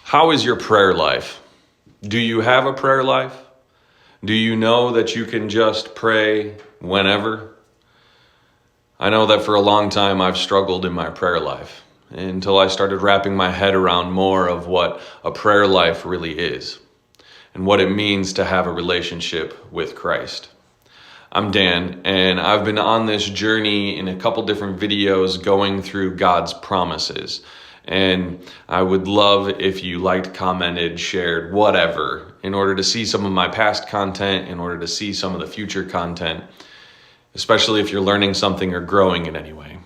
How is your prayer life? Do you have a prayer life? Do you know that you can just pray whenever? I know that for a long time I've struggled in my prayer life until I started wrapping my head around more of what a prayer life really is and what it means to have a relationship with Christ. I'm Dan, and I've been on this journey in a couple different videos going through God's promises. And I would love if you liked, commented, shared, whatever, in order to see some of my past content, in order to see some of the future content, especially if you're learning something or growing in any way.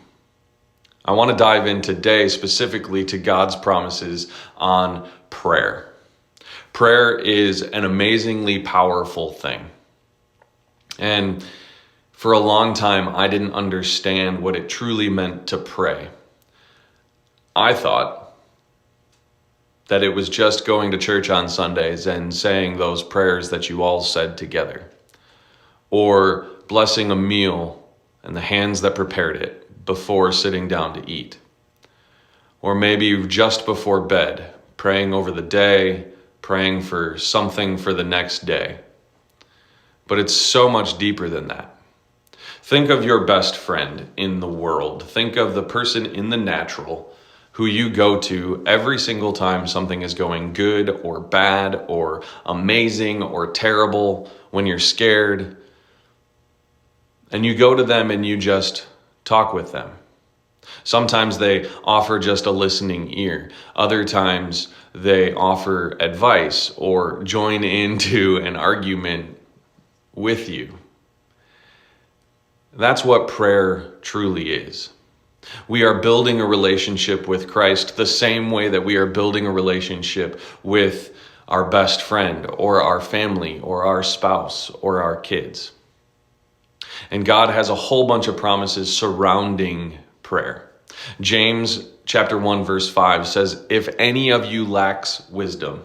I want to dive in today specifically to God's promises on prayer. Prayer is an amazingly powerful thing. And for a long time, I didn't understand what it truly meant to pray. I thought that it was just going to church on Sundays and saying those prayers that you all said together, or blessing a meal and the hands that prepared it before sitting down to eat, or maybe just before bed, praying over the day, praying for something for the next day. But it's so much deeper than that. Think of your best friend in the world. Think of the person in the natural who you go to every single time something is going good or bad or amazing or terrible, when you're scared. And you go to them and you just talk with them. Sometimes they offer just a listening ear. Other times they offer advice or join into an argument with you. That's what prayer truly is. We are building a relationship with Christ the same way that we are building a relationship with our best friend or our family or our spouse or our kids. And God has a whole bunch of promises surrounding prayer. James chapter 1 verse 5 says, "If any of you lacks wisdom,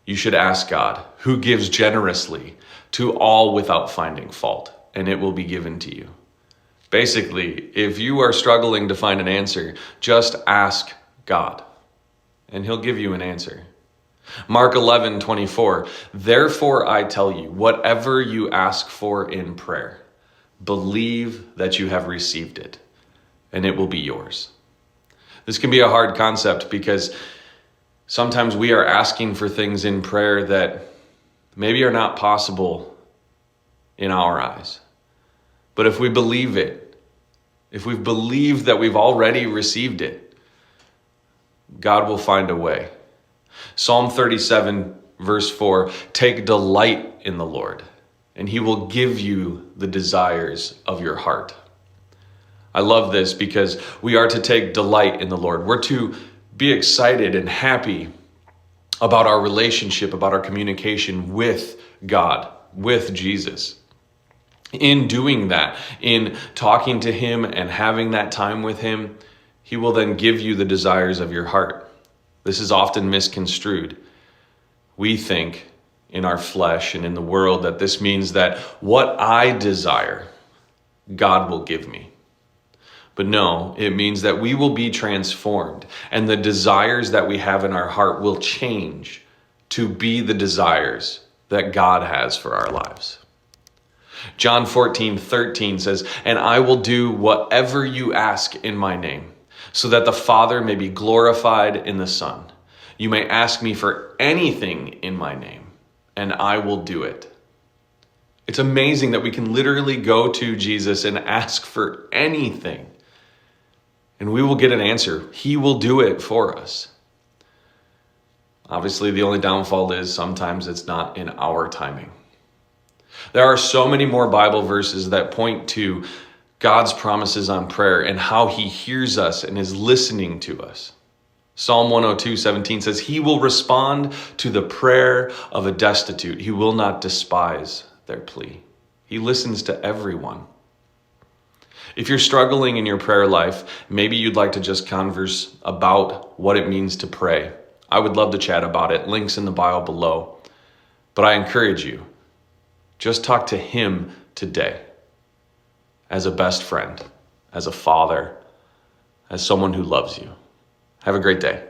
you should ask God, who gives generously to all without finding fault, and it will be given to you." Basically, if you are struggling to find an answer, just ask God, and he'll give you an answer. Mark 11:24, "Therefore I tell you, whatever you ask for in prayer, believe that you have received it, and it will be yours." This can be a hard concept because sometimes we are asking for things in prayer that maybe are not possible in our eyes. But if we believe it, if we believe that we've already received it, God will find a way. Psalm 37 verse 4, "Take delight in the Lord, and he will give you the desires of your heart." I love this because we are to take delight in the Lord. We're to be excited and happy about our relationship, about our communication with God, with Jesus. In doing that, in talking to him and having that time with him, he will then give you the desires of your heart. This is often misconstrued. We think in our flesh and in the world that this means that what I desire, God will give me. But no, it means that we will be transformed, and the desires that we have in our heart will change to be the desires that God has for our lives. John 14:13 says, "And I will do whatever you ask in my name, so that the Father may be glorified in the Son. You may ask me for anything in my name, and I will do it." It's amazing that we can literally go to Jesus and ask for anything, and we will get an answer. He will do it for us. Obviously, the only downfall is sometimes it's not in our timing. There are so many more Bible verses that point to God's promises on prayer and how he hears us and is listening to us. Psalm 102:17 says, "He will respond to the prayer of a destitute. He will not despise their plea." He listens to everyone. If you're struggling in your prayer life, maybe you'd like to just converse about what it means to pray. I would love to chat about it. Links in the bio below. But I encourage you, just talk to him today as a best friend, as a father, as someone who loves you. Have a great day.